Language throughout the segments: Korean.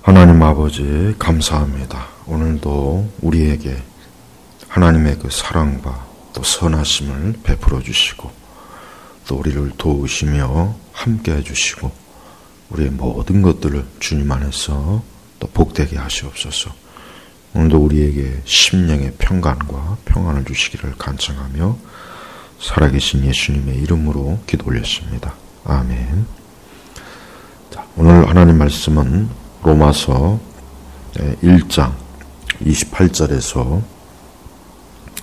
하나님 아버지 감사합니다. 오늘도 우리에게 하나님의 그 사랑과 또 선하심을 베풀어 주시고 또 우리를 도우시며 함께 해주시고 우리의 모든 것들을 주님 안에서 또 복되게 하시옵소서. 오늘도 우리에게 심령의 평강과 평안을 주시기를 간청하며 살아계신 예수님의 이름으로 기도 올렸습니다. 아멘. 자, 오늘 하나님 말씀은 로마서 1장 28절에서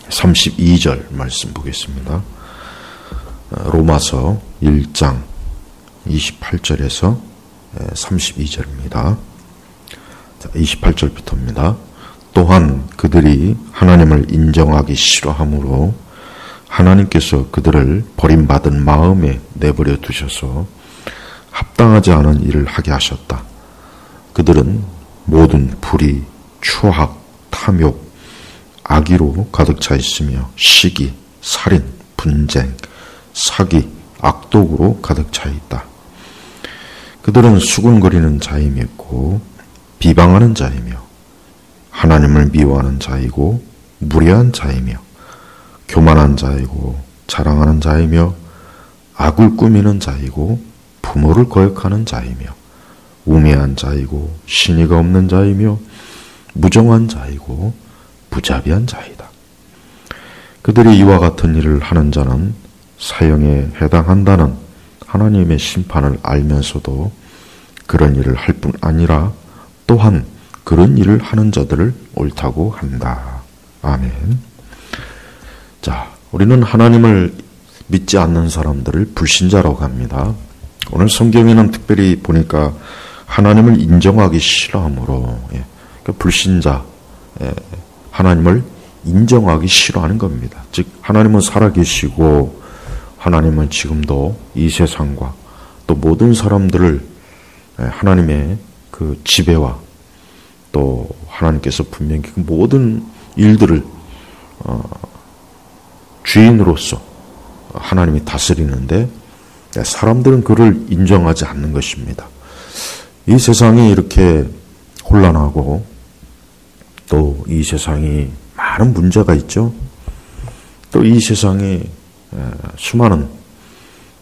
32절 말씀 보겠습니다. 로마서 1장 28절에서 32절입니다. 28절부터입니다. 또한 그들이 하나님을 인정하기 싫어하므로 하나님께서 그들을 버림받은 마음에 내버려 두셔서 합당하지 않은 일을 하게 하셨다. 그들은 모든 불의, 추악, 탐욕, 악의로 가득 차 있으며 시기, 살인, 분쟁, 사기, 악독으로 가득 차 있다. 그들은 수군거리는 자임이었고 비방하는 자이며 하나님을 미워하는 자이고 무례한 자이며 교만한 자이고 자랑하는 자이며 악을 꾸미는 자이고 부모를 거역하는 자이며 우매한 자이고 신의가 없는 자이며 무정한 자이고 부자비한 자이다. 그들이 이와 같은 일을 하는 자는 사형에 해당한다는 하나님의 심판을 알면서도 그런 일을 할 뿐 아니라 또한 그런 일을 하는 자들을 옳다고 한다. 아멘. 자, 우리는 하나님을 믿지 않는 사람들을 불신자라고 합니다. 오늘 성경에는 특별히 보니까 하나님을 인정하기 싫어하므로 불신자, 하나님을 인정하기 싫어하는 겁니다. 즉 하나님은 살아계시고 하나님은 지금도 이 세상과 또 모든 사람들을 하나님의 그 지배와 또 하나님께서 분명히 그 모든 일들을 주인으로서 하나님이 다스리는데 사람들은 그를 인정하지 않는 것입니다. 이 세상이 이렇게 혼란하고 또 이 세상이 많은 문제가 있죠. 또 이 세상에 수많은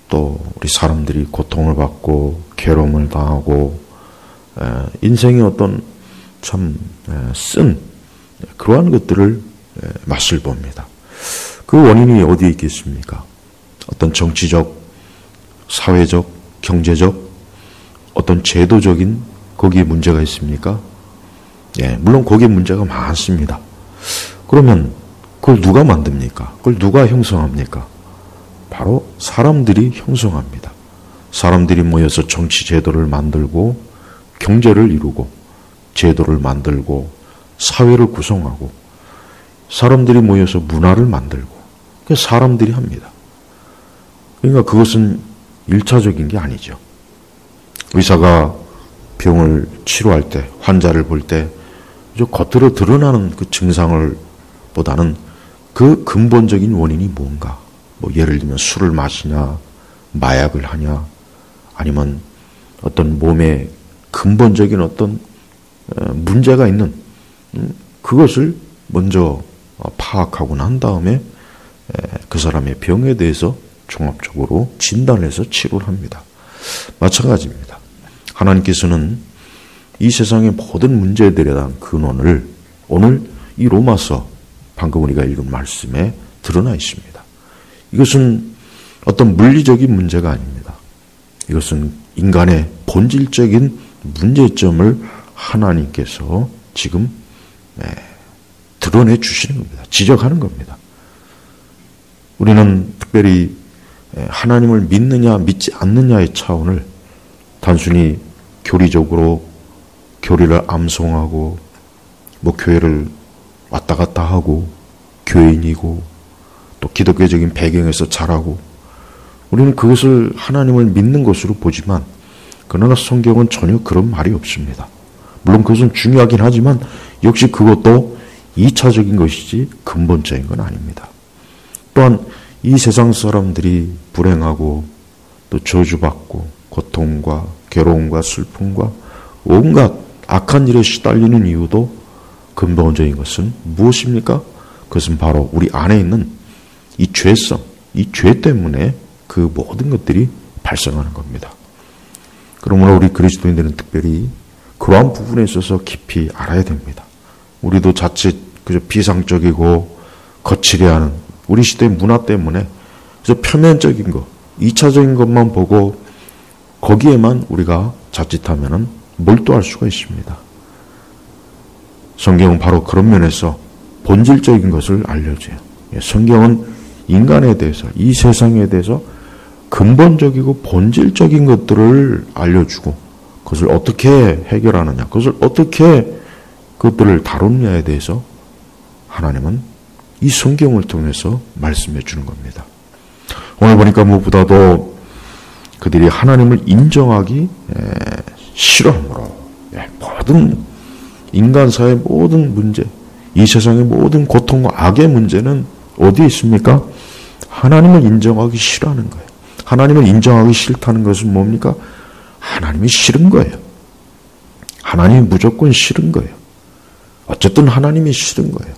또 우리 사람들이 고통을 받고 괴로움을 당하고 인생의 어떤 참 쓴 그러한 것들을 맛을 봅니다. 그 원인이 어디에 있겠습니까? 어떤 정치적, 사회적, 경제적, 어떤 제도적인 거기에 문제가 있습니까? 물론 거기에 문제가 많습니다. 그러면 그걸 누가 만듭니까? 그걸 누가 형성합니까? 바로 사람들이 형성합니다. 사람들이 모여서 정치 제도를 만들고 경제를 이루고 제도를 만들고 사회를 구성하고 사람들이 모여서 문화를 만들고 사람들이 합니다. 그러니까 그것은 일차적인 게 아니죠. 의사가 병을 치료할 때, 환자를 볼 때 겉으로 드러나는 그 증상을 보다는 그 근본적인 원인이 뭔가, 예를 들면 술을 마시냐, 마약을 하냐, 아니면 어떤 몸에 근본적인 어떤 문제가 있는 그것을 먼저 파악하고 난 다음에 그 사람의 병에 대해서 종합적으로 진단해서 치료를 합니다. 마찬가지입니다. 하나님께서는 이 세상의 모든 문제들에 대한 근원을 오늘 이 로마서 방금 우리가 읽은 말씀에 드러나 있습니다. 이것은 어떤 물리적인 문제가 아닙니다. 이것은 인간의 본질적인 문제점을 하나님께서 지금 드러내 주시는 겁니다. 지적하는 겁니다. 우리는 특별히 하나님을 믿느냐 믿지 않느냐의 차원을 단순히 교리적으로 교리를 암송하고 교회를 왔다 갔다 하고 교인이고 또 기독교적인 배경에서 자라고 우리는 그것을 하나님을 믿는 것으로 보지만 그러나 성경은 전혀 그런 말이 없습니다. 물론 그것은 중요하긴 하지만 역시 그것도 2차적인 것이지 근본적인 건 아닙니다. 또한 이 세상 사람들이 불행하고 또 저주받고 고통과 괴로움과 슬픔과 온갖 악한 일에 시달리는 이유도 근본적인 것은 무엇입니까? 그것은 바로 우리 안에 있는 이 죄성, 이 죄 때문에 그 모든 것들이 발생하는 겁니다. 그러므로 우리 그리스도인들은 특별히 그러한 부분에 있어서 깊이 알아야 됩니다. 우리도 자칫 그저 비상적이고 거칠게 하는 우리 시대의 문화 때문에 그저 표면적인 것, 2차적인 것만 보고 거기에만 우리가 자칫하면 몰두할 수가 있습니다. 성경은 바로 그런 면에서 본질적인 것을 알려줘요. 성경은 인간에 대해서, 이 세상에 대해서 근본적이고 본질적인 것들을 알려주고 그것을 어떻게 해결하느냐, 그것을 어떻게 그것들을 다루느냐에 대해서 하나님은 이 성경을 통해서 말씀해 주는 겁니다. 오늘 보니까 무엇보다도 그들이 하나님을 인정하기 싫어함으로 모든 인간사의 모든 문제, 이 세상의 모든 고통과 악의 문제는 어디에 있습니까? 하나님을 인정하기 싫어하는 거예요. 하나님을 인정하기 싫다는 것은 뭡니까? 하나님이 싫은 거예요. 하나님이 무조건 싫은 거예요. 어쨌든 하나님이 싫은 거예요.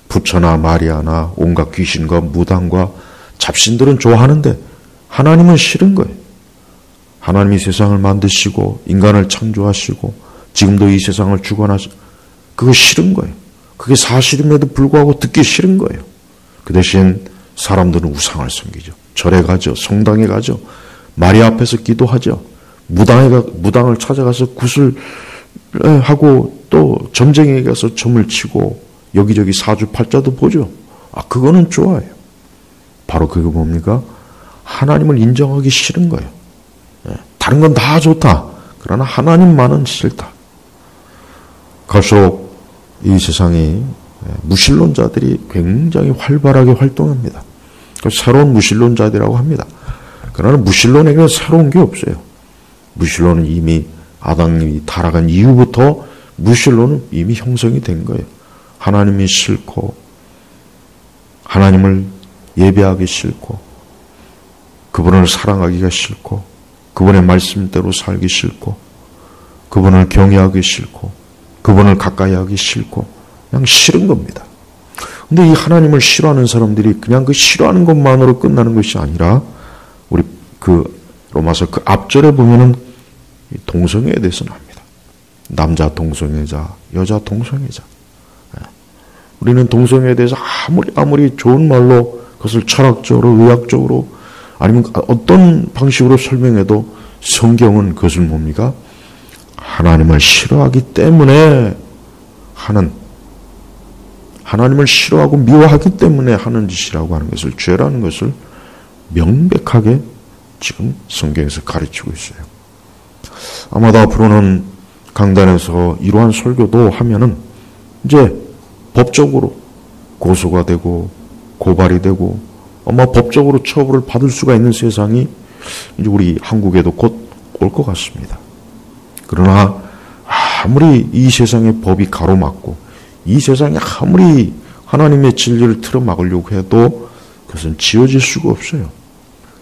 부처나 마리아나 온갖 귀신과 무당과 잡신들은 좋아하는데 하나님은 싫은 거예요. 하나님이 세상을 만드시고 인간을 창조하시고 지금도 이 세상을 주관하시고 그거 싫은 거예요. 그게 사실임에도 불구하고 듣기 싫은 거예요. 그 대신 사람들은 우상을 섬기죠. 절에 가죠. 성당에 가죠. 마리아 앞에서 기도하죠. 무당을 찾아가서 구슬하고 또 점쟁이에 가서 점을 치고 여기저기 사주팔자도 보죠. 그거는 좋아요. 바로 그게 뭡니까? 하나님을 인정하기 싫은 거예요. 다른 건 다 좋다. 그러나 하나님만은 싫다. 갈수록 이 세상이 무신론자들이 굉장히 활발하게 활동합니다. 새로운 무신론자들이라고 합니다. 그러나 무신론에게는 새로운 게 없어요. 무신론은 이미 아담이 타락한 이후부터 무신론은 이미 형성이 된 거예요. 하나님이 싫고 하나님을 예배하기 싫고 그분을 사랑하기가 싫고 그분의 말씀대로 살기 싫고 그분을 경외하기 싫고 그분을 가까이 하기 싫고 그냥 싫은 겁니다. 근데 이 하나님을 싫어하는 사람들이 그냥 그 싫어하는 것만으로 끝나는 것이 아니라 우리 로마서 그 앞절에 보면은 동성애에 대해서 나옵니다. 남자 동성애자, 여자 동성애자. 우리는 동성애에 대해서 아무리 좋은 말로 그것을 철학적으로, 의학적으로 아니면 어떤 방식으로 설명해도 성경은 그것을 뭡니까? 하나님을 싫어하기 때문에 하는, 하나님을 싫어하고 미워하기 때문에 하는 짓이라고 하는 것을, 죄라는 것을 명백하게 지금 성경에서 가르치고 있어요. 아마도 앞으로는 강단에서 이러한 설교도 하면은 이제 법적으로 고소가 되고 고발이 되고 아마 법적으로 처벌을 받을 수가 있는 세상이 이제 우리 한국에도 곧 올 것 같습니다. 그러나 아무리 이 세상의 법이 가로막고 이 세상에 아무리 하나님의 진리를 틀어막으려고 해도 그것은 지어질 수가 없어요.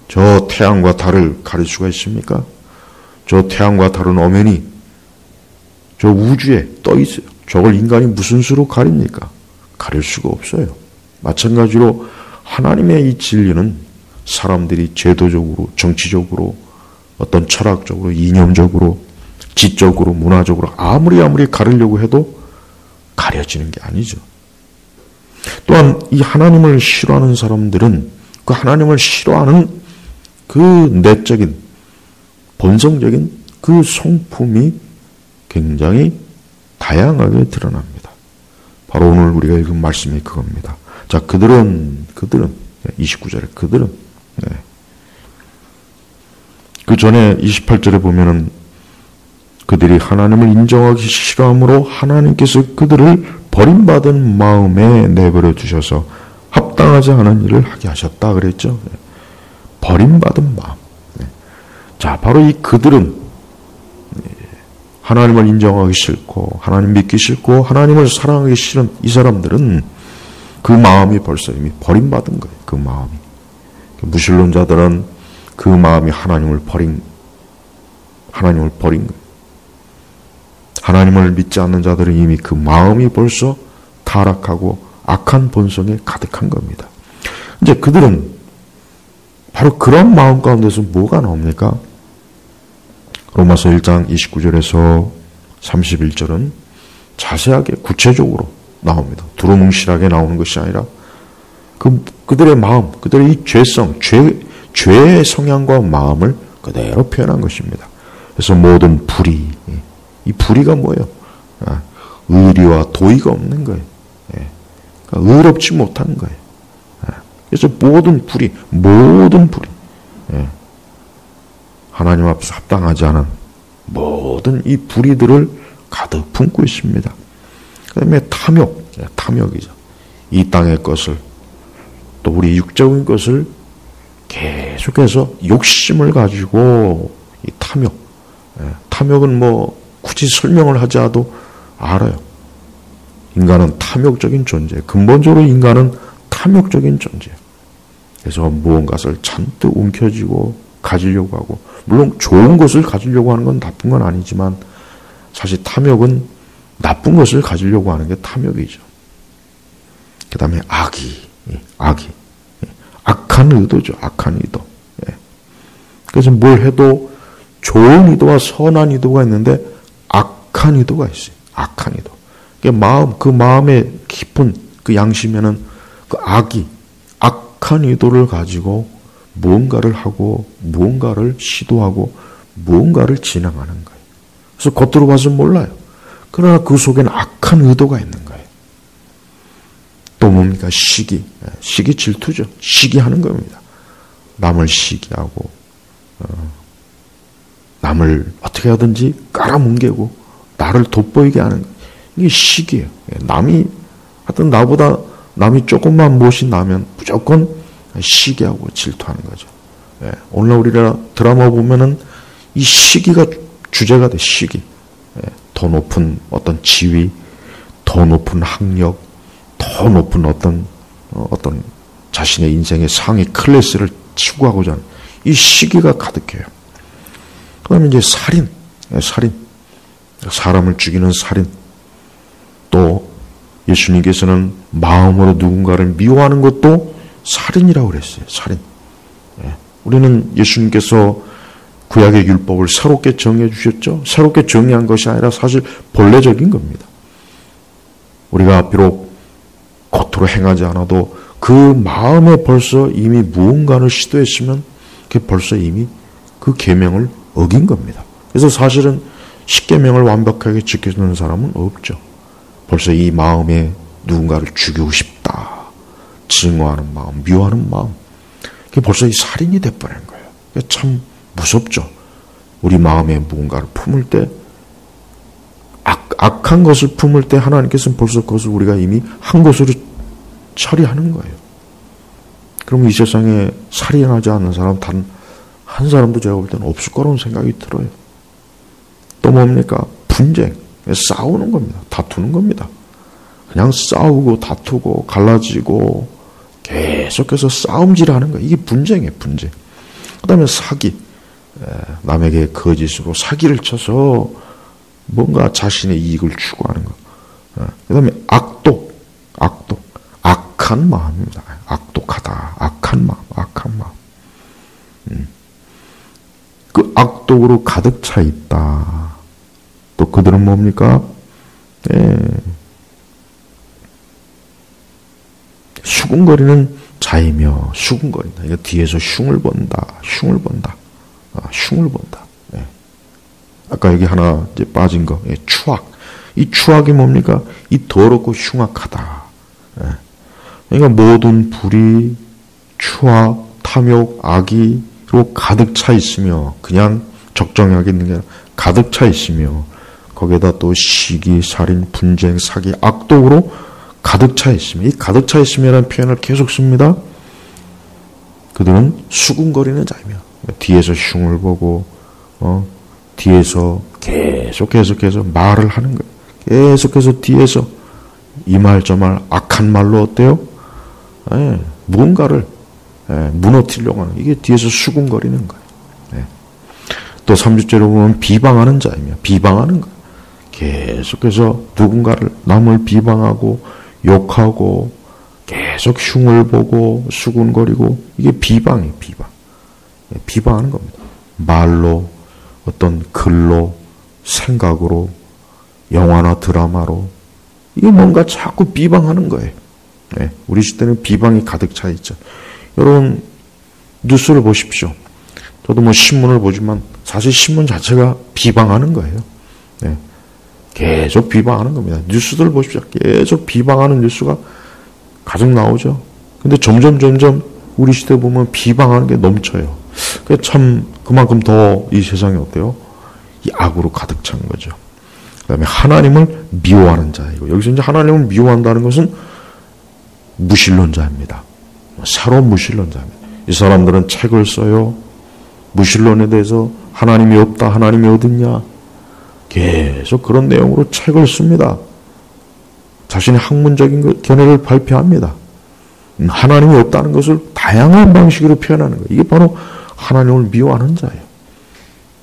저 태양과 달을 가릴 수가 있습니까? 저 태양과 달은 엄연히 저 우주에 떠 있어요. 저걸 인간이 무슨 수로 가립니까? 가릴 수가 없어요. 마찬가지로 하나님의 이 진리는 사람들이 제도적으로, 정치적으로, 어떤 철학적으로, 이념적으로, 지적으로, 문화적으로 아무리 가리려고 해도 가려지는 게 아니죠. 또한 이 하나님을 싫어하는 사람들은 그 하나님을 싫어하는 그 내적인, 본성적인 그 성품이 굉장히 다양하게 드러납니다. 바로 오늘 우리가 읽은 말씀이 그겁니다. 자, 그들은 29절에 그들은 그 전에 28절에 보면은 그들이 하나님을 인정하기 싫어함으로 하나님께서 그들을 버림받은 마음에 내버려 두셔서 합당하지 않은 일을 하게 하셨다 그랬죠. 버림받은 마음. 자, 바로 이 그들은 하나님을 인정하기 싫고 하나님 믿기 싫고 하나님을 사랑하기 싫은 이 사람들은 그 마음이 벌써 이미 버림받은 거예요. 그 마음이. 무신론자들은 그 마음이 하나님을 버린 거예요. 하나님을 믿지 않는 자들은 이미 그 마음이 벌써 타락하고 악한 본성에 가득한 겁니다. 이제 그들은 바로 그런 마음 가운데서 뭐가 나옵니까? 로마서 1장 29절에서 31절은 자세하게 구체적으로 나옵니다. 두루뭉실하게 나오는 것이 아니라 그들의 마음, 그들의 이 죄성, 죄의 성향과 마음을 그대로 표현한 것입니다. 그래서 모든 불의, 이 불의가 뭐예요? 의리와 도의가 없는 거예요. 그러니까 의롭지 못한 거예요. 그래서 모든 불의, 하나님 앞에서 합당하지 않은 모든 이 불의들을 가득 품고 있습니다. 그 다음에 탐욕이죠. 이 땅의 것을, 또 우리 육적인 것을 계속해서 욕심을 가지고 이 탐욕은 뭐 굳이 설명을 하지 않아도 알아요. 인간은 탐욕적인 존재, 근본적으로 인간은 탐욕적인 존재예요. 그래서 무언가를 잔뜩 움켜쥐고 가지려고 하고, 물론 좋은 것을 가지려고 하는 건 나쁜 건 아니지만 사실 탐욕은 나쁜 것을 가지려고 하는 게 탐욕이죠. 그 다음에 악이 악한 의도죠. 악한 의도. 그래서 뭘 해도 좋은 의도와 선한 의도가 있는데 악한 의도가 있어요. 악한 의도. 그 마음의 깊은 그 양심에는 그 악한 의도를 가지고 무언가를 하고, 무언가를 시도하고, 무언가를 진행하는 거예요. 그래서 겉으로 봐서는 몰라요. 그러나 그 속에는 악한 의도가 있는 거예요. 또 뭡니까? 시기 질투죠. 시기하는 겁니다. 남을 시기하고, 남을 어떻게 하든지 깔아뭉개고, 나를 돋보이게 하는 거예요. 이게 시기예요. 하여튼 남이 조금만 무엇이 나면 무조건 시기하고 질투하는 거죠. 오늘 우리가 드라마 보면은 이 시기가 주제가 돼, 시기. 더 높은 어떤 지위, 더 높은 학력, 더 높은 어떤 자신의 인생의 상위 클래스를 추구하고자 하는 이 시기가 가득해요. 그 다음에 이제 살인. 사람을 죽이는 살인. 또 예수님께서는 마음으로 누군가를 미워하는 것도 살인이라고 그랬어요. 살인. 우리는 예수님께서 구약의 율법을 새롭게 정해 주셨죠. 새롭게 정의한 것이 아니라 사실 본래적인 겁니다. 우리가 비록 겉으로 행하지 않아도 그 마음에 벌써 이미 무언가를 시도했으면 그게 벌써 이미 그 계명을 어긴 겁니다. 그래서 사실은 10계명을 완벽하게 지켜주는 사람은 없죠. 벌써 이 마음에 누군가를 죽이고 싶다, 증오하는 마음, 미워하는 마음, 그게 벌써 이 살인이 돼버린 거예요. 참 무섭죠. 우리 마음에 무언가를 품을 때, 악한 것을 품을 때 하나님께서는 벌써 그것을 우리가 이미 한 것으로 처리하는 거예요. 그럼 이 세상에 살인하지 않는 사람 단 한 사람도 제가 볼 때는 없을 거라는 생각이 들어요. 또 뭡니까? 분쟁, 싸우는 겁니다. 다투는 겁니다. 그냥 싸우고 다투고 갈라지고 계속해서 싸움질하는 거예요. 이게 분쟁이에요, 분쟁. 그 다음에 사기. 남에게 거짓으로 사기를 쳐서 뭔가 자신의 이익을 추구하는 거. 그 다음에 악독. 악한 마음입니다. 악독하다. 악한 마음. 그 악독으로 가득 차 있다. 또 그들은 뭡니까? 수군거리는 자이며, 수군거린다. 이거 뒤에서 흉을 본다. 아까 여기 하나 이제 빠진 거, 추악. 이 추악이 뭡니까? 이 더럽고 흉악하다. 그러니까 모든 불의, 추악, 탐욕, 악의로 가득 차 있으며, 그냥 적정하게 있는 게 아니라 가득 차 있으며, 거기에다 또 시기, 살인, 분쟁, 사기, 악독으로 가득 차 있으며, 이 가득 차 있으면이라는 표현을 계속 씁니다. 그들은 수군거리는 자이며, 뒤에서 흉을 보고, 뒤에서 계속해서 말을 하는 거예요. 계속해서 뒤에서 이 말 저 말 악한 말로 어때요? 무언가를 무너뜨리려고 하는, 이게 뒤에서 수군거리는 거예요. 또 30절에 보면 비방하는 자이며, 비방하는 거예요. 계속해서 누군가를 남을 비방하고 욕하고 계속 흉을 보고 수군거리고 이게 비방이에요. 비방. 비방하는 겁니다. 말로 어떤 글로 생각으로 영화나 드라마로 이게 뭔가 자꾸 비방하는 거예요. 네, 우리 시대는 비방이 가득 차 있죠. 여러분 뉴스를 보십시오. 저도 뭐 신문을 보지만 사실 신문 자체가 비방하는 거예요. 네, 계속 비방하는 겁니다. 뉴스들 보십시오. 계속 비방하는 뉴스가 가득 나오죠. 근데 점점 우리 시대 보면 비방하는 게 넘쳐요. 참 그만큼 더 이 세상이 어때요? 이 악으로 가득 찬 거죠. 그다음에 하나님을 미워하는 자이고, 여기서 이제 하나님을 미워한다는 것은 무신론자입니다. 새로운 무신론자입니다. 이 사람들은 책을 써요. 무신론에 대해서 하나님이 없다, 하나님이 어딨냐, 계속 그런 내용으로 책을 씁니다. 자신의 학문적인 견해를 발표합니다. 하나님이 없다는 것을 다양한 방식으로 표현하는 거예요. 이게 바로 하나님을 미워하는 자예요.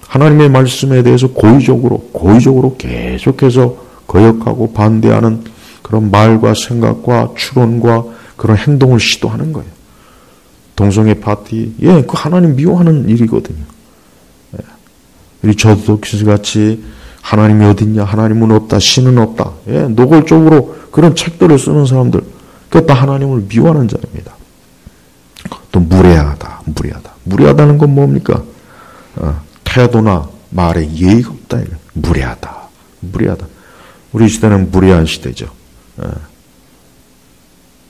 하나님의 말씀에 대해서 고의적으로 계속해서 거역하고 반대하는 그런 말과 생각과 추론과 그런 행동을 시도하는 거예요. 동성애 파티, 그 하나님 미워하는 일이거든요. 우리 저도독스 같이 하나님이 어딨냐, 하나님은 없다, 신은 없다, 노골적으로 그런 책들을 쓰는 사람들, 그것도 하나님을 미워하는 자입니다. 또 무례하다는 건 뭡니까? 태도나 말에 예의가 없다. 무례하다. 우리 시대는 무례한 시대죠.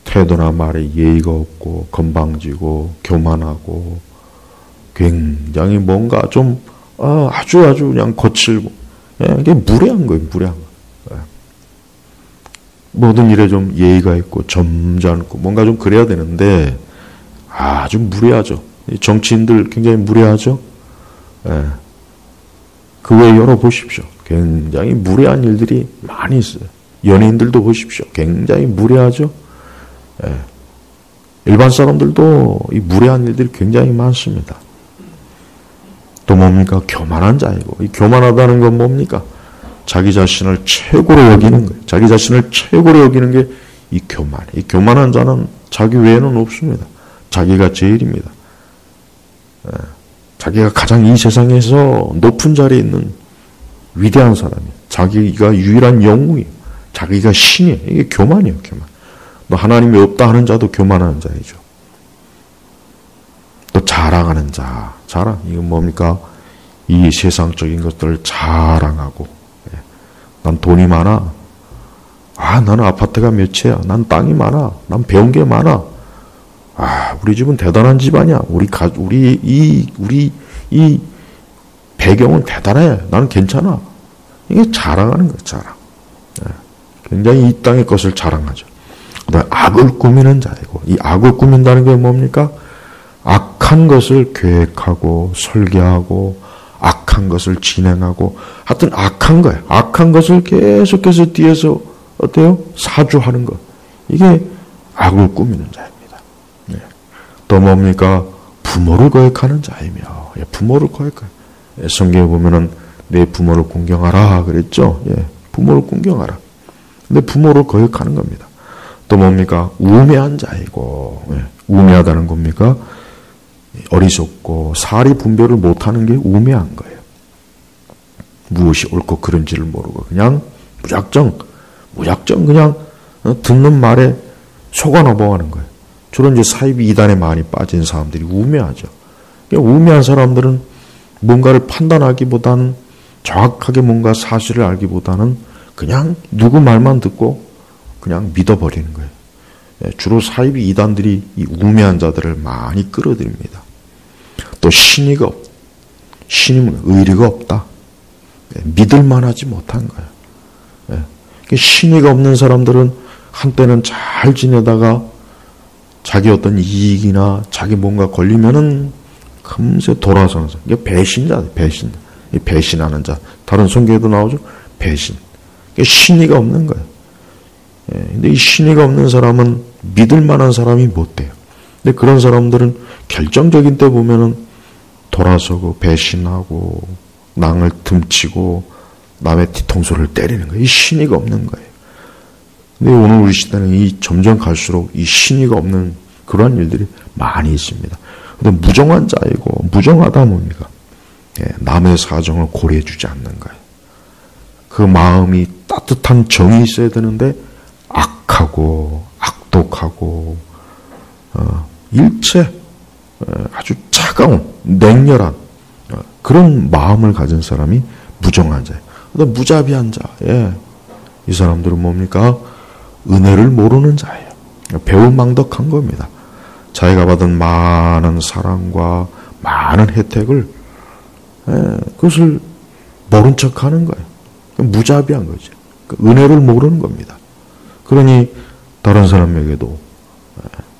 태도나 말에 예의가 없고 건방지고 교만하고 굉장히 뭔가 좀 아주 그냥 거칠고, 이게 무례한 거예요. 무례한 거. 모든 일에 좀 예의가 있고 점잖고 뭔가 좀 그래야 되는데 아주 무례하죠. 정치인들 굉장히 무례하죠. 그 외에 열어보십시오. 굉장히 무례한 일들이 많이 있어요. 연예인들도 보십시오. 굉장히 무례하죠. 일반 사람들도 이 무례한 일들이 굉장히 많습니다. 또 뭡니까? 교만한 자이고, 이 교만하다는 건 뭡니까? 자기 자신을 최고로 여기는 거예요. 자기 자신을 최고로 여기는 게 이 교만이에요. 이 교만한 자는 자기 외에는 없습니다. 자기가 제일입니다. 자기가 가장 이 세상에서 높은 자리에 있는 위대한 사람이에요. 자기가 유일한 영웅이에요. 자기가 신이에요. 이게 교만이에요. 교만. 또 하나님이 없다 하는 자도 교만하는 자이죠. 또 자랑하는 자. 자랑. 이건 뭡니까? 이 세상적인 것들을 자랑하고, 난 돈이 많아. 나는 아파트가 몇 채야. 난 땅이 많아. 난 배운 게 많아. 우리 집은 대단한 집안이야. 우리 이 배경은 대단해. 나는 괜찮아. 이게 자랑하는 거예요. 자랑. 굉장히 이 땅의 것을 자랑하죠. 그다음에 악을 꾸미는 자이고, 이 악을 꾸민다는 게 뭡니까? 악한 것을 계획하고 설계하고 악한 것을 진행하고, 하여튼 악한 거예요. 악한 것을 계속해서 뒤에서 어때요? 사주하는 것. 이게 악을 꾸미는 자입니다. 또 뭡니까? 부모를 거역하는 자이며, 부모를 거역하는. 성경에 보면은 내 부모를 공경하라 그랬죠. 부모를 공경하라. 근데 부모를 거역하는 겁니다. 또 뭡니까? 우매한 자이고, 우매하다는 겁니까? 어리석고 사리 분별을 못하는 게 우매한 거예요. 무엇이 옳고 그른지를 모르고 그냥 무작정 그냥 듣는 말에 속아 넘어가는 거예요. 주로 이제 사이비 이단에 많이 빠진 사람들이 우매하죠. 우매한 사람들은 뭔가를 판단하기보다는, 정확하게 뭔가 사실을 알기보다는 그냥 누구 말만 듣고 그냥 믿어버리는 거예요. 주로 사이비 이단들이 이 우매한 자들을 많이 끌어들입니다. 또 신의가 의리가 없다. 믿을 만하지 못한 거예요. 신의가 없는 사람들은 한때는 잘 지내다가 자기 어떤 이익이나 자기 뭔가 걸리면은 금세 돌아서는 자. 이게 배신자. 이 배신하는 자. 다른 성경에도 나오죠. 배신. 신의가 없는 거예요. 근데 이 신의가 없는 사람은 믿을 만한 사람이 못 돼요. 근데 그런 사람들은 결정적인 때 보면은 돌아서고 배신하고 낭을 틈치고 남의 뒤통수를 때리는 거예요. 이 신의가 없는 거예요. 근데 오늘 우리 시대는 이 점점 갈수록 이 신의가 없는 그러한 일들이 많이 있습니다. 근데 무정한 자이고 무정하다 뭡니까? 남의 사정을 고려해 주지 않는 거예요. 그 마음이 따뜻한 정이 있어야 되는데 악하고 악독하고 일체 아주 차가운 냉렬한 그런 마음을 가진 사람이 무정한 자예요. 근데 무자비한 자, 이 사람들은 뭡니까? 은혜를 모르는 자예요. 배은망덕한 겁니다. 자기가 받은 많은 사랑과 많은 혜택을 그것을 모른 척하는 거예요. 무자비한 거죠. 은혜를 모르는 겁니다. 그러니 다른 사람에게도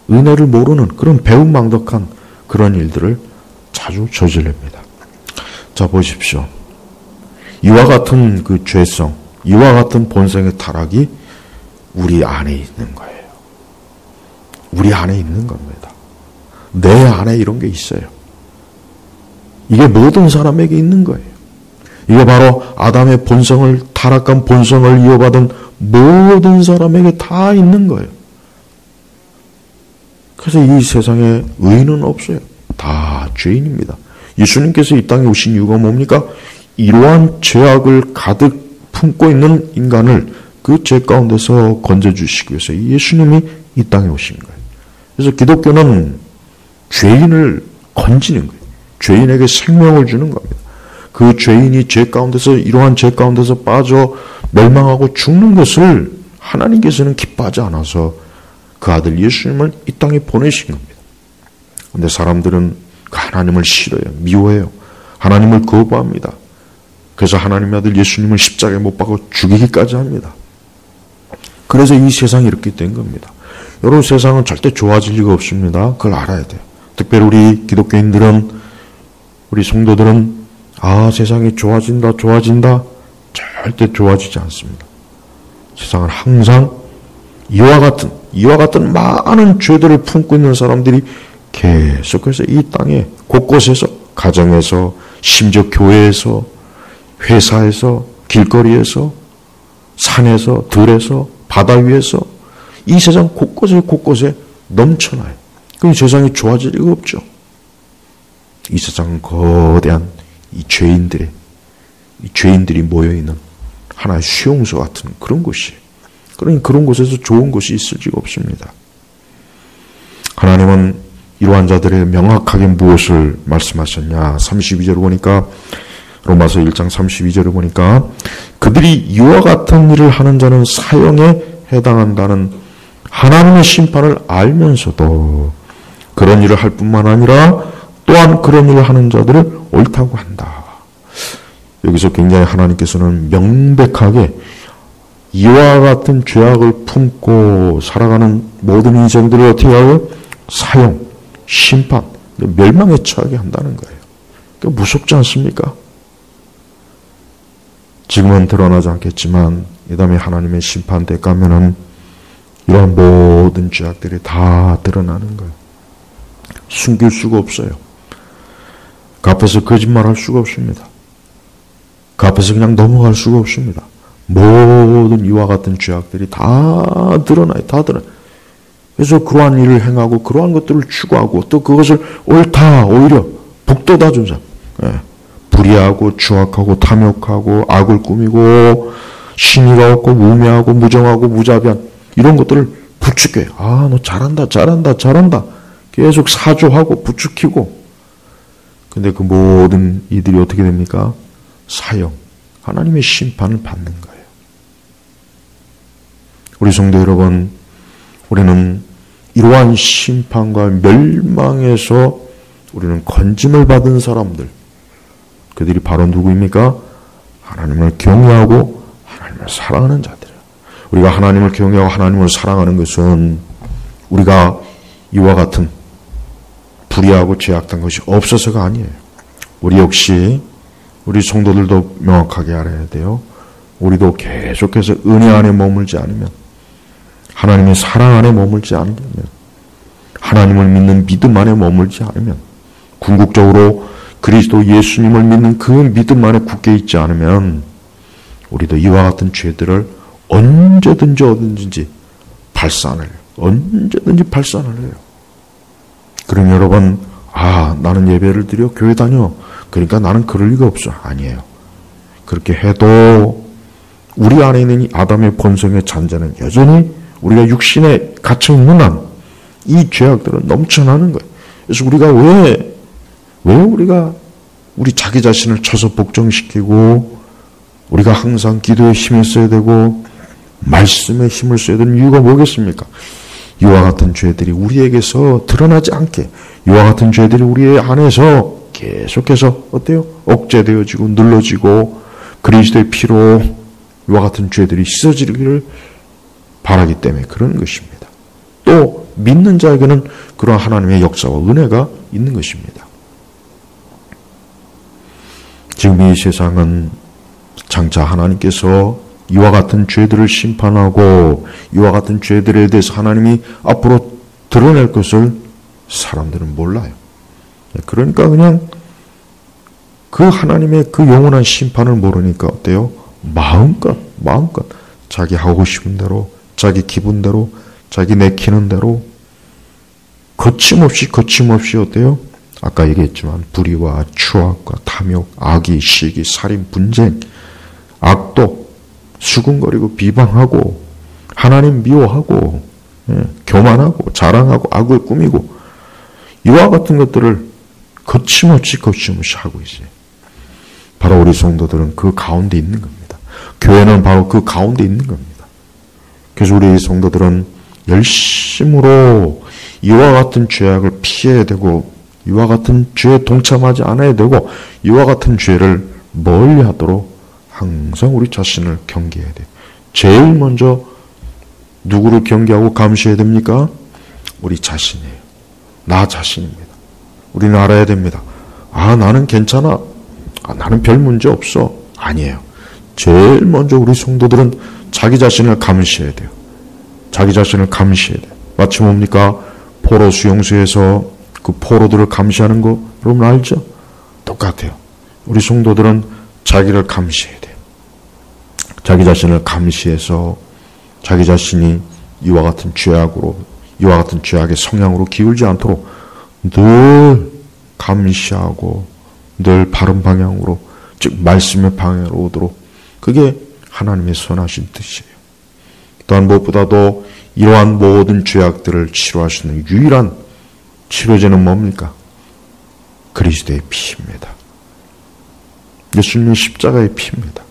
은혜를 모르는 그런 배은망덕한 그런 일들을 자주 저지릅니다. 자, 보십시오. 이와 같은 그 죄성, 이와 같은 본성의 타락이 우리 안에 있는 거예요. 우리 안에 있는 겁니다. 내 안에 이런 게 있어요. 이게 모든 사람에게 있는 거예요. 이게 바로 아담의 본성을, 타락한 본성을 이어받은 모든 사람에게 다 있는 거예요. 그래서 이 세상에 의인은 없어요. 다 죄인입니다. 예수님께서 이 땅에 오신 이유가 뭡니까? 이러한 죄악을 가득 품고 있는 인간을 그 죄 가운데서 건져주시기 위해서 예수님이 이 땅에 오신 거예요. 그래서 기독교는 죄인을 건지는 거예요. 죄인에게 생명을 주는 겁니다. 그 죄인이 죄 가운데서 이러한 죄 가운데서 빠져 멸망하고 죽는 것을 하나님께서는 기뻐하지 않아서 그 아들 예수님을 이 땅에 보내신 겁니다. 그런데 사람들은 하나님을 싫어해요. 미워해요. 하나님을 거부합니다. 그래서 하나님의 아들 예수님을 십자가에 못 박아 죽이기까지 합니다. 그래서 이 세상이 이렇게 된 겁니다. 여러분, 세상은 절대 좋아질 리가 없습니다. 그걸 알아야 돼요. 특별히 우리 기독교인들은, 우리 성도들은 세상이 좋아진다 절대 좋아지지 않습니다. 세상은 항상 이와 같은 많은 죄들을 품고 있는 사람들이 계속해서 이 땅에 곳곳에서, 가정에서, 심지어 교회에서, 회사에서, 길거리에서, 산에서, 들에서, 바다 위에서 이 세상 곳곳에 넘쳐나요. 그럼 세상이 좋아질 리가 없죠. 이 세상은 거대한 이 죄인들이 모여있는 하나의 수용소 같은 그런 곳이에요. 그러니 그런 곳에서 좋은 곳이 있을 리가 없습니다. 하나님은 이러한 자들에게 명확하게 무엇을 말씀하셨냐? 32절을 보니까, 로마서 1장 32절을 보니까, 그들이 이와 같은 일을 하는 자는 사형에 해당한다는 하나님의 심판을 알면서도 그런 일을 할 뿐만 아니라 또한 그런 일을 하는 자들을 옳다고 한다. 여기서 굉장히 하나님께서는 명백하게 이와 같은 죄악을 품고 살아가는 모든 인생들을 어떻게 하고 사형, 심판, 멸망에 처하게 한다는 거예요. 그러니까 무섭지 않습니까? 지금은 드러나지 않겠지만 이 다음에 하나님의 심판대 가면은 이런 모든 죄악들이 다 드러나는 거예요. 숨길 수가 없어요. 그 앞에서 거짓말할 수가 없습니다. 그 앞에서 그냥 넘어갈 수가 없습니다. 모든 이와 같은 죄악들이 다 드러나요. 다 드러나요. 그래서 그러한 일을 행하고 그러한 것들을 추구하고 또 그것을 옳다 오히려 북돋아준 사람, 불의하고 추악하고 탐욕하고 악을 꾸미고 신의가 없고 우매하고 무정하고 무자비한 이런 것들을 부추겨요. 너 잘한다 계속 사조하고 부추기고. 근데 그 모든 이들이 어떻게 됩니까? 사형, 하나님의 심판을 받는 거예요. 우리 성도 여러분, 우리는 이러한 심판과 멸망에서 우리는 건짐을 받은 사람들, 그들이 바로 누구입니까? 하나님을 경외하고 하나님을 사랑하는 자들이에요. 우리가 하나님을 경외하고 하나님을 사랑하는 것은 우리가 이와 같은 불의하고 죄악된 것이 없어서가 아니에요. 우리 역시 우리 성도들도 명확하게 알아야 돼요. 우리도 계속해서 은혜 안에 머물지 않으면, 하나님의 사랑 안에 머물지 않으면, 하나님을 믿는 믿음 안에 머물지 않으면, 궁극적으로 그리스도 예수님을 믿는 그 믿음 안에 굳게 있지 않으면 우리도 이와 같은 죄들을 언제든지 발산을 해요. 언제든지 발산을 해요. 그럼 여러분, 나는 예배를 드려 교회 다녀. 그러니까 나는 그럴 리가 없어. 아니에요. 그렇게 해도 우리 안에 있는 이 아담의 본성의 잔재는 여전히 우리가 육신에 갇혀 있는 한 이 죄악들은 넘쳐나는 거예요. 그래서 우리가 왜 우리가 우리 자기 자신을 쳐서 복종시키고 우리가 항상 기도에 힘을 써야 되고 말씀에 힘을 써야 되는 이유가 뭐겠습니까? 이와 같은 죄들이 우리에게서 드러나지 않게, 이와 같은 죄들이 우리 안에서 계속해서 어때요? 억제되어지고 눌러지고 그리스도의 피로 이와 같은 죄들이 씻어지기를 바라기 때문에 그런 것입니다. 또 믿는 자에게는 그러한 하나님의 역사와 은혜가 있는 것입니다. 지금 이 세상은 장차 하나님께서 이와 같은 죄들을 심판하고 이와 같은 죄들에 대해서 하나님이 앞으로 드러낼 것을 사람들은 몰라요. 그러니까 그냥 그 하나님의 그 영원한 심판을 모르니까 어때요? 마음껏 자기 하고 싶은 대로, 자기 기분대로, 자기 내키는 대로 거침없이 어때요? 아까 얘기했지만 불의와 추악과 탐욕, 악의, 시기, 살인, 분쟁, 악독, 수군거리고 비방하고 하나님 미워하고 교만하고 자랑하고 악을 꾸미고 이와 같은 것들을 거침없이 하고 있어요. 바로 우리 성도들은 그 가운데 있는 겁니다. 교회는 바로 그 가운데 있는 겁니다. 그래서 우리 성도들은 열심으로 이와 같은 죄악을 피해야 되고 이와 같은 죄에 동참하지 않아야 되고 이와 같은 죄를 멀리하도록 항상 우리 자신을 경계해야 돼요. 제일 먼저 누구를 경계하고 감시해야 됩니까? 우리 자신이에요. 나 자신입니다. 우리는 알아야 됩니다. 나는 괜찮아. 나는 별 문제 없어. 아니에요. 제일 먼저 우리 성도들은 자기 자신을 감시해야 돼요. 자기 자신을 감시해야 돼요. 마치 뭡니까? 포로 수용소에서 그 포로들을 감시하는 거 여러분 알죠? 똑같아요. 우리 성도들은 자기를 감시해야 돼요. 자기 자신을 감시해서 자기 자신이 이와 같은 죄악의 성향으로 기울지 않도록 늘 감시하고 늘 바른 방향으로, 즉 말씀의 방향으로 오도록, 그게 하나님의 선하신 뜻이에요. 또한 무엇보다도 이러한 모든 죄악들을 치료할 수 있는 유일한 치료제는 뭡니까? 그리스도의 피입니다. 예수님의 십자가의 피입니다.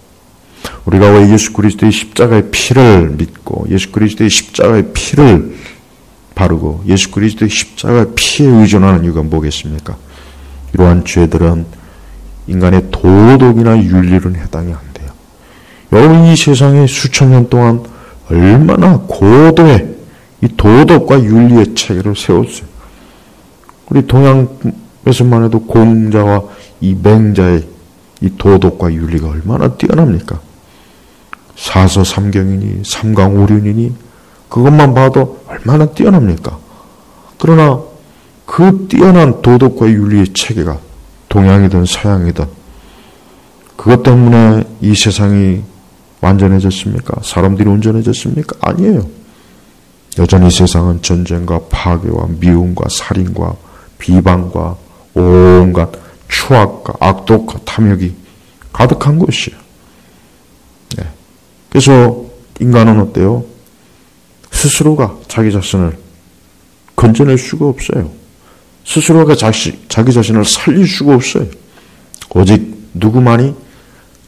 우리가 왜 예수 그리스도의 십자가의 피를 믿고 예수 그리스도의 십자가의 피를 바르고 예수 그리스도의 십자가의 피에 의존하는 이유가 뭐겠습니까? 이러한 죄들은 인간의 도덕이나 윤리는 해당이 안 돼요. 여러분 이 세상에 수천 년 동안 얼마나 고도의 이 도덕과 윤리의 체계를 세웠어요. 우리 동양에서만 해도 공자와 이 맹자의 이 도덕과 윤리가 얼마나 뛰어납니까? 사서삼경이니 삼강오륜이니 그것만 봐도 얼마나 뛰어납니까? 그러나 그 뛰어난 도덕과 윤리의 체계가 동양이든 서양이든 그것 때문에 이 세상이 완전해졌습니까? 사람들이 온전해졌습니까? 아니에요. 여전히 세상은 전쟁과 파괴와 미움과 살인과 비방과 온갖 추악과 악독과 탐욕이 가득한 것이에요. 네. 그래서 인간은 어때요? 스스로가 자기 자신을 건져낼 수가 없어요. 스스로가 자기 자신을 살릴 수가 없어요. 오직 누구만이?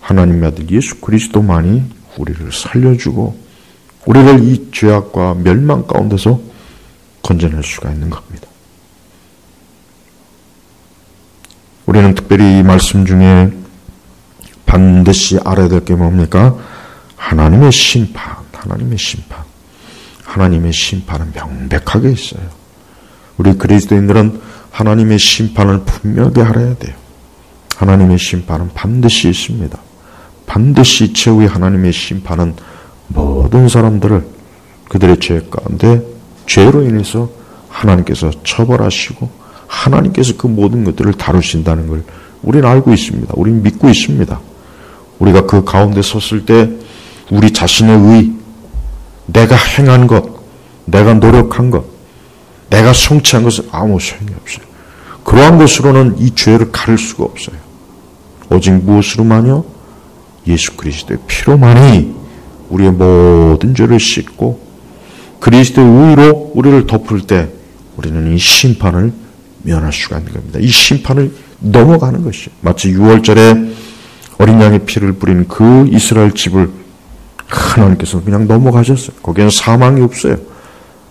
하나님의 아들 예수 그리스도만이 우리를 살려주고 우리를 이 죄악과 멸망 가운데서 건져낼 수가 있는 겁니다. 우리는 특별히 이 말씀 중에 반드시 알아야 될 게 뭡니까? 하나님의 심판. 하나님의 심판은 명백하게 있어요. 우리 그리스도인들은 하나님의 심판을 분명하게 알아야 돼요. 하나님의 심판은 반드시 있습니다. 반드시 최후의 하나님의 심판은 모든 사람들을 그들의 죄 가운데 죄로 인해서 하나님께서 처벌하시고 하나님께서 그 모든 것들을 다루신다는 걸 우리는 알고 있습니다. 우리는 믿고 있습니다. 우리가 그 가운데 섰을 때 우리 자신의 의, 내가 행한 것, 내가 노력한 것, 내가 성취한 것은 아무 소용이 없어요. 그러한 것으로는 이 죄를 가릴 수가 없어요. 오직 무엇으로만요? 예수 그리스도의 피로만이 우리의 모든 죄를 씻고 그리스도의 의로 우리를 덮을 때 우리는 이 심판을 면할 수가 있는 겁니다. 이 심판을 넘어가는 것이요. 마치 6월절에 어린 양의 피를 뿌린 그 이스라엘 집을 하나님께서 그냥 넘어가셨어요. 거기에는 사망이 없어요.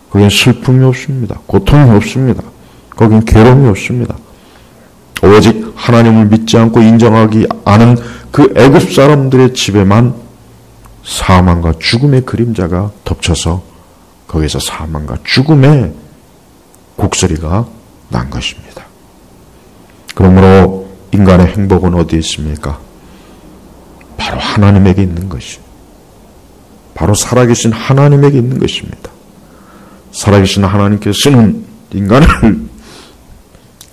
거기엔 슬픔이 없습니다. 고통이 없습니다. 거긴 괴로움이 없습니다. 오직 하나님을 믿지 않고 인정하기 않은 그 애굽 사람들의 집에만 사망과 죽음의 그림자가 덮쳐서 거기서 사망과 죽음의 곡소리가 난 것입니다. 그러므로 인간의 행복은 어디에 있습니까? 바로 하나님에게 있는 것이요. 바로 살아계신 하나님에게 있는 것입니다. 살아계신 하나님께서는 인간을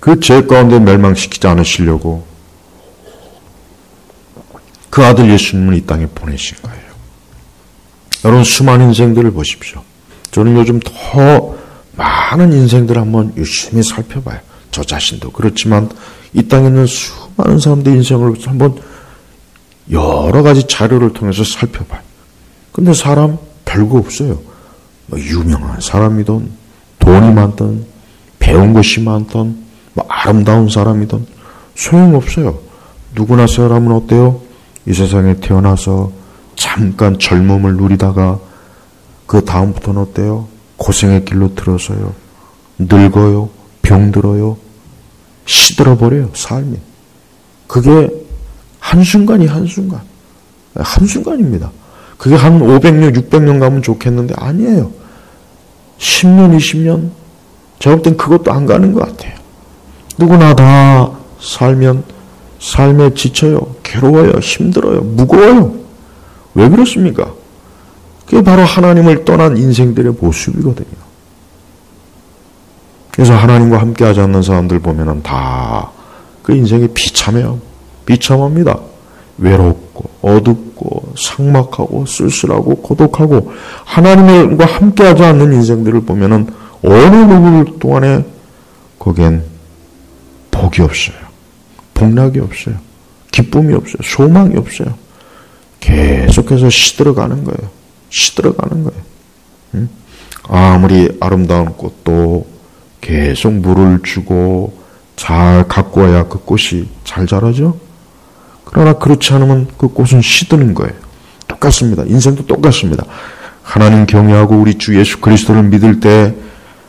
그 죄 가운데 멸망시키지 않으시려고 그 아들 예수님을 이 땅에 보내신 거예요. 여러분, 수많은 인생들을 보십시오. 저는 요즘 더 많은 인생들을 한번 유심히 살펴봐요. 저 자신도 그렇지만 이 땅에 있는 수많은 사람들의 인생을 한번 여러 가지 자료를 통해서 살펴봐요. 근데 사람 별거 없어요. 뭐 유명한 사람이든 돈이 많든 배운 것이 많든 뭐 아름다운 사람이든 소용없어요. 누구나 사람은 어때요? 이 세상에 태어나서 잠깐 젊음을 누리다가 그 다음부터는 어때요? 고생의 길로 들어서요. 늙어요. 병들어요. 시들어버려요. 삶이. 그게 한순간이 한순간. 한순간입니다. 그게 한 500년, 600년 가면 좋겠는데 아니에요. 10년, 20년? 제가 볼 땐 그것도 안 가는 것 같아요. 누구나 다 살면 삶에 지쳐요. 괴로워요. 힘들어요. 무거워요. 왜 그렇습니까? 그게 바로 하나님을 떠난 인생들의 모습이거든요. 그래서 하나님과 함께하지 않는 사람들 보면은 다 그 인생이 비참해요. 비참합니다. 외롭고 어둡고 삭막하고 쓸쓸하고 고독하고 하나님과 함께하지 않는 인생들을 보면은 어느 누구 동안에 거기엔 복이 없어요. 복락이 없어요. 기쁨이 없어요. 소망이 없어요. 계속해서 시들어가는 거예요. 시들어가는 거예요. 응? 아무리 아름다운 꽃도 계속 물을 주고 잘 가꾸어야 그 꽃이 잘 자라죠. 그러나 그렇지 않으면 그 꽃은 시드는 거예요. 똑같습니다. 인생도 똑같습니다. 하나님 경외하고 우리 주 예수 그리스도를 믿을 때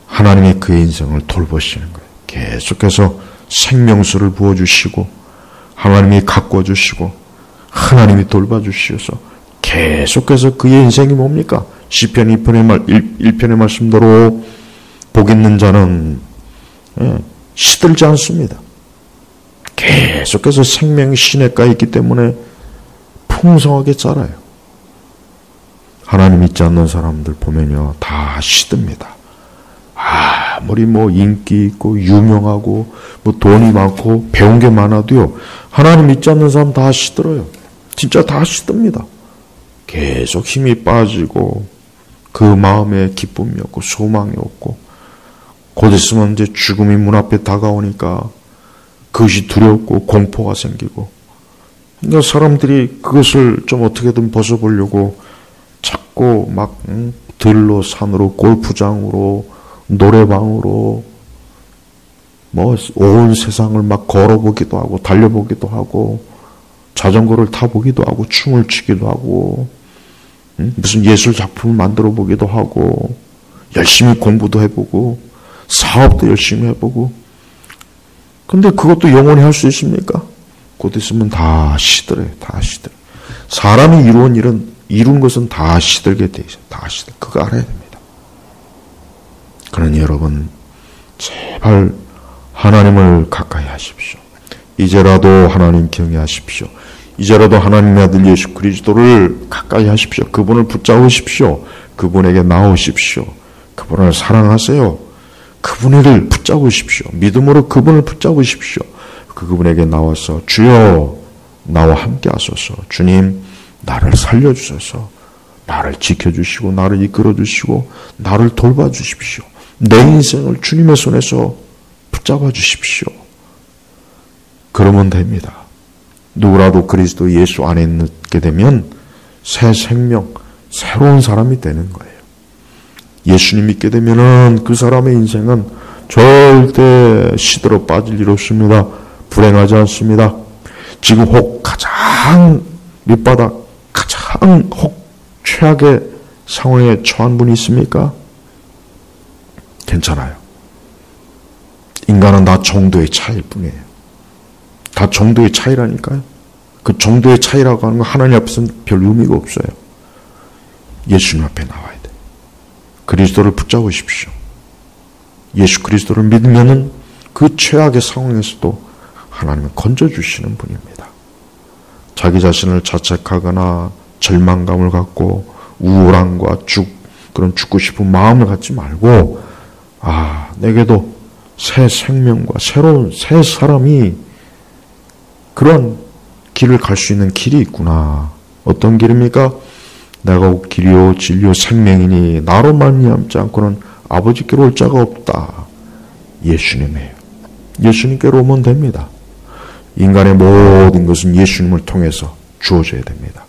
하나님이 그의 인생을 돌보시는 거예요. 계속해서 생명수를 부어주시고 하나님이 가꿔주시고 하나님이 돌봐주시어서 계속해서 그의 인생이 뭡니까? 시편 1편의 말씀대로 복 있는 자는 시들지 않습니다. 계속해서 생명이 시냇가에 있기 때문에 풍성하게 자라요. 하나님 믿지 않는 사람들 보면요, 다 시듭니다. 아무리 뭐 인기 있고 유명하고 뭐 돈이 많고 배운 게 많아도요, 하나님 믿지 않는 사람 다 시들어요. 진짜 다 시듭니다. 계속 힘이 빠지고 그 마음에 기쁨이 없고 소망이 없고 곧 있으면 이제 죽음이 문 앞에 다가오니까 그것이 두렵고 공포가 생기고, 그러니까 사람들이 그것을 좀 어떻게든 벗어보려고 자꾸 막 들로 산으로 골프장으로 노래방으로 뭐 온 세상을 막 걸어보기도 하고 달려보기도 하고 자전거를 타보기도 하고 춤을 추기도 하고 무슨 예술 작품을 만들어 보기도 하고 열심히 공부도 해보고 사업도 열심히 해보고, 근데 그것도 영원히 할 수 있습니까? 곧 있으면 다 시들어요. 다 시들어요. 사람이 이루은 일은, 이룬 것은 다 시들게 돼 있어요. 다 시들. 그거 알아야 됩니다. 그러니 여러분, 제발 하나님을 가까이 하십시오. 이제라도 하나님 경외하십시오. 이제라도 하나님의 아들 예수 그리스도를 가까이 하십시오. 그분을 붙잡으십시오. 그분에게 나오십시오. 그분을 사랑하세요. 그분을 붙잡으십시오. 믿음으로 그분을 붙잡으십시오. 그분에게 나와서 주여 나와 함께 하소서. 주님, 나를 살려주소서. 나를 지켜주시고 나를 이끌어주시고 나를 돌봐주십시오. 내 인생을 주님의 손에서 붙잡아 주십시오. 그러면 됩니다. 누구라도 그리스도 예수 안에 있게 되면 새 생명, 새로운 사람이 되는 거예요. 예수님 믿게 되면은 그 사람의 인생은 절대 시들어 빠질 일 없습니다. 불행하지 않습니다. 지금 혹 가장 밑바닥, 가장 혹 최악의 상황에 처한 분이 있습니까? 괜찮아요. 인간은 다 정도의 차이일 뿐이에요. 다 정도의 차이라니까요. 그 정도의 차이라고 하는 건 하나님 앞에서는 별 의미가 없어요. 예수님 앞에 나와야 돼요. 그리스도를 붙잡으십시오. 예수 그리스도를 믿으면은 그 최악의 상황에서도 하나님은 건져주시는 분입니다. 자기 자신을 자책하거나 절망감을 갖고 우울함과 그런 죽고 싶은 마음을 갖지 말고, 내게도 새 생명과 새로운 새 사람이 그런 길을 갈 수 있는 길이 있구나. 어떤 길입니까? 내가 길이요 진리요 생명이니 나로 말미암지 않고는 아버지께로 올 자가 없다. 예수님이에요. 예수님께로 오면 됩니다. 인간의 모든 것은 예수님을 통해서 주어져야 됩니다.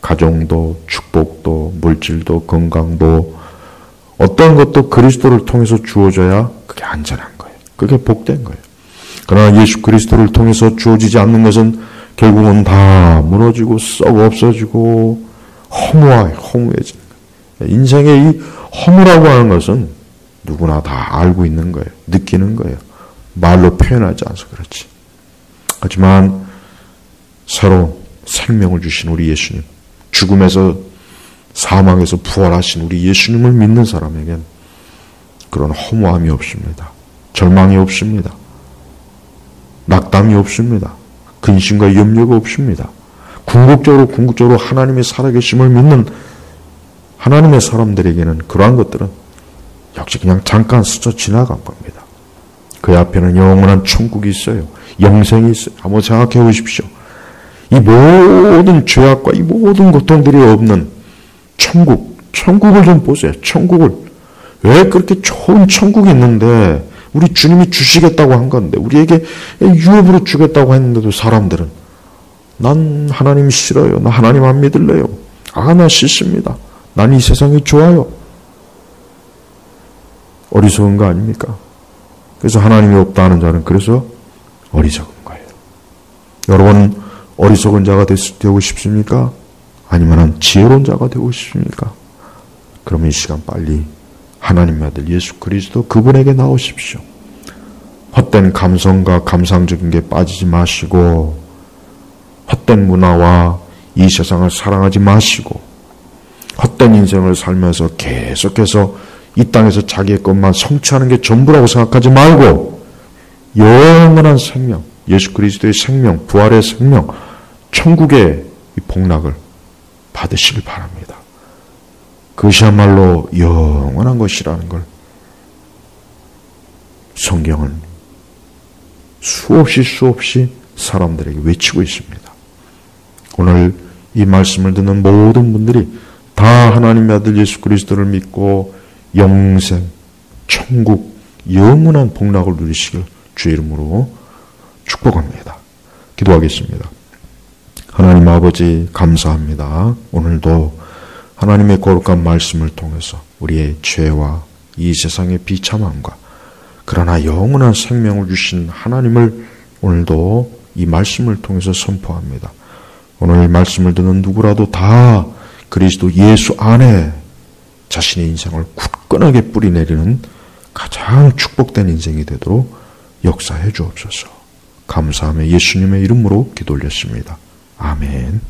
가정도, 축복도, 물질도, 건강도, 어떤 것도 그리스도를 통해서 주어져야 그게 안전한 거예요. 그게 복된 거예요. 그러나 예수 그리스도를 통해서 주어지지 않는 것은 결국은 다 무너지고 썩어 없어지고 허무해지는 거예요. 인생의 이 허무라고 하는 것은 누구나 다 알고 있는 거예요. 느끼는 거예요. 말로 표현하지 않아서 그렇지. 하지만 새로운 생명을 주신 우리 예수님, 죽음에서 사망에서 부활하신 우리 예수님을 믿는 사람에겐 그런 허무함이 없습니다. 절망이 없습니다. 낙담이 없습니다. 근심과 염려가 없습니다. 궁극적으로 하나님의 살아계심을 믿는 하나님의 사람들에게는 그러한 것들은 역시 그냥 잠깐 스쳐 지나간 겁니다. 그 앞에는 영원한 천국이 있어요. 영생이 있어요. 한번 생각해 보십시오. 이 모든 죄악과 이 모든 고통들이 없는 천국을 좀 보세요. 천국을. 왜 그렇게 좋은 천국이 있는데 우리 주님이 주시겠다고 한 건데 우리에게 유업으로 주겠다고 했는데도 사람들은 난 하나님 싫어요. 나 하나님 안 믿을래요. 나 싫습니다. 난 이 세상이 좋아요. 어리석은 거 아닙니까? 그래서 하나님이 없다는 자는 그래서 어리석은 거예요. 여러분 어리석은 자가 되고 싶습니까? 아니면 지혜로운 자가 되고 싶습니까? 그러면 이 시간 빨리 하나님의 아들 예수 그리스도 그분에게 나오십시오. 헛된 감성과 감상적인 게 빠지지 마시고 헛된 문화와 이 세상을 사랑하지 마시고 헛된 인생을 살면서 계속해서 이 땅에서 자기의 것만 성취하는 게 전부라고 생각하지 말고 영원한 생명, 예수 그리스도의 생명, 부활의 생명, 천국의 이 복락을 받으시길 바랍니다. 그것이야말로 영원한 것이라는 걸 성경은 수없이 사람들에게 외치고 있습니다. 오늘 이 말씀을 듣는 모든 분들이 다 하나님의 아들 예수 그리스도를 믿고 영생, 천국, 영원한 복락을 누리시길 주의 이름으로 축복합니다. 기도하겠습니다. 하나님 아버지 감사합니다. 오늘도 하나님의 거룩한 말씀을 통해서 우리의 죄와 이 세상의 비참함과 그러나 영원한 생명을 주신 하나님을 오늘도 이 말씀을 통해서 선포합니다. 오늘 말씀을 듣는 누구라도 다 그리스도 예수 안에 자신의 인생을 굳건하게 뿌리내리는 가장 축복된 인생이 되도록 역사해 주옵소서. 감사하며 예수님의 이름으로 기도 올렸습니다. 아멘.